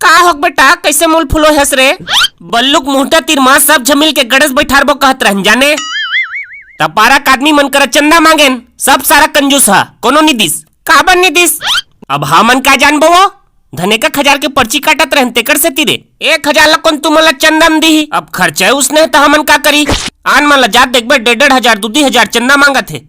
का होग बेटा, कैसे मूल फुलो हंस रे? बल्लुक मुहटा तिरमा सब झमिल के गणेश बैठारबो कहत रहन जाने। तपारा आदमी मन कर चंदा मांगेन, सब सारा कंजूस हा, कोनो निदिस का बन निदिस। अब हमन का जानबो वो धने का 1000 के पर्ची काटत रहन तेकर से तीरे 1000 ला कौन तुमला चंदन दी। अब खर्चा है उसने तो हमन का करी। आन मन ला जात देखबे 1,500 2,000 चंदा मांगत है।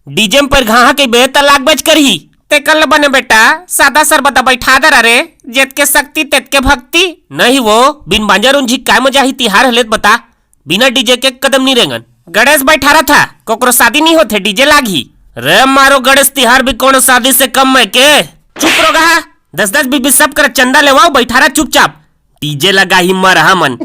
डीजे पर घाहा के बेहतर लाग बज करही ते कल बने बेटा, सादा सरबता बैठा दर रे, जेत के शक्ति तेत के भक्ति नहीं। वो बिन बांजर उन झिक काय मजा ही तिहार हलेत बता, बिना डीजे के कदम नहीं रेंगन। गणेश बैठा रहा था, कोकरो शादी नहीं होते डीजे लागी रे। मारो गणेश तिहार भी कोनो शादी से कम है के? चुप रहो, 10-10 20 सब कर चंदा लेवाओ, बैठा रहा चुपचाप, डीजे लगा ही मर हमन।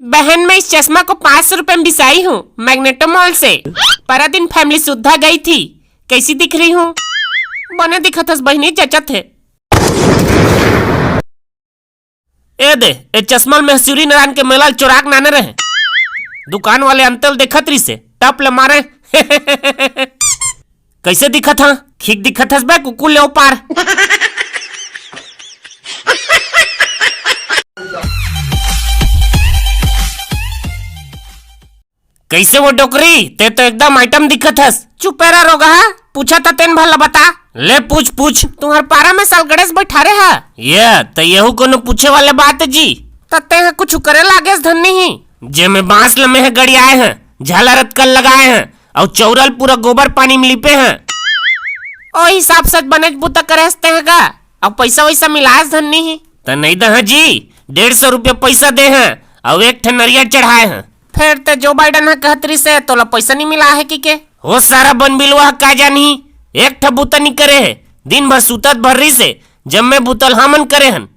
बहन मैं इस चश्मा को 500 रुपए में बिसाई हूँ मैग्नेटो मॉल से। पर दिन फैमिली सुधा गई थी, कैसी दिख रही हूँ? बने दिखा था बहनी चचा थे। ए दे ए चश्मा में सूरी नारायण के मेला चोराक नाने रहे, दुकान वाले अंतल देखत रही से टप ले मारे। कैसे दिखा था? ठीक दिखा था बे कुकुल ले पार। कैसे वो डोकरी ते तो एकदम आइटम दिखत हस। चुपेरा रोगा पूछा था तेन भला बता। ले पूछ पूछ, तुम्हारे पारा में साल गणेश बैठा रहे है ये तो यहू कोनो पूछे वाले बात है जी। तते है कुछ करे लागे धन्नी ही जे में बांस लमे है गड़ी आए हैं, झाला रतकल लगाए हैं और चौरल पूरा गोबर पानी में लिपे हैं। ओ हिसाब से बने बुता करते हैं का, अब पैसा वैसा मिलास धन्नी ही तो नहीं दे जी। 150 रुपया पैसा दे हैं और एक ठन नरियर चढ़ाए हैं। फिर तो जो बाइडन है कहतरी से तोला पैसा नहीं मिला है कि के? हो सारा बन बिलवा का जानी एक ठा बूता नहीं करे है, दिन भर सुतत भर्री से जब मैं बुतल हमन करे हन।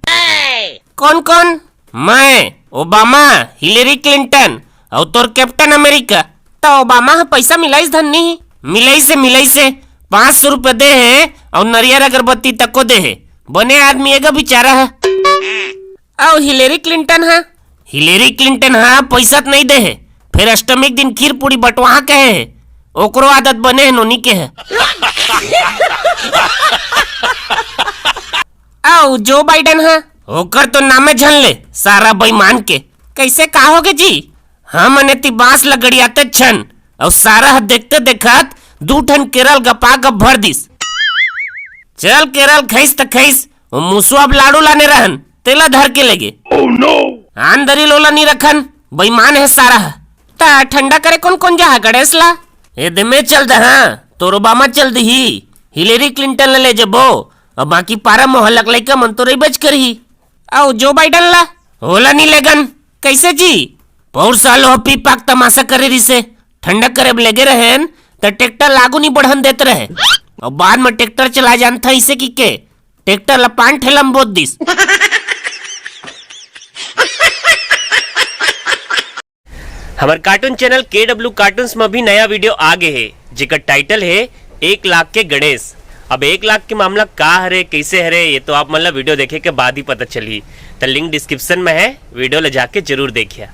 कौन कौन? मैं, ओबामा, हिलेरी क्लिंटन और तोर कैप्टन अमेरिका। तो ओबामा है पैसा मिलाई धन्नी मिलाई से 500 रुपए दे है और नरियर अगरबत्ती तक को दे है। बने आदमी एगा बेचारा है। और हिलेरी क्लिंटन हाँ पैसा नहीं दे है, फिर अष्टमी के दिन खीर पूरी बटवा कहे है, ओकरो आदत बने है नोनी के है। आओ जो बाइडन है ओकर तो नामे झन ले सारा बेईमान के। कैसे कहोगे जी? हम अनेति बांस लगड़ियाते छन और सारा देखते देखत 2 ठन केरल गपा गप भर दिस। चल केरल खैस त खैस, वो मुसुआ लाडू लाने रहन तेला धर के लगे। oh, no! आंदरी लोला नहीं रखन, बेईमान है सारा। ता ठंडा करे कौन कौन जा गणेश ला? ए दे में चल दे हाँ, तो ओबामा चल दी, हिलेरी क्लिंटन ले जबो और बाकी पारा मोहल्लक लइका मन तो रही बच कर ही। आओ जो बाइडन ला होला नहीं लेगन। कैसे जी? पौर साल हो पी पाक तमाशा करे रही से ठंडा करे लगे रहे तो ट्रैक्टर लागू नहीं बढ़न देते रहे और बाद में ट्रैक्टर चला जानता इसे की के ट्रैक्टर ला 5 ठेलम बोत दिस। हमारे कार्टून चैनल KW कार्टून्स में भी नया वीडियो आ गए है जिसका टाइटल है 1 लाख के गणेश। अब 1 लाख के मामला का हरे कैसे हरे ये तो आप मतलब वीडियो देखे के बाद ही पता चली। तो लिंक डिस्क्रिप्शन में है, वीडियो ले जाके जरूर देखिए।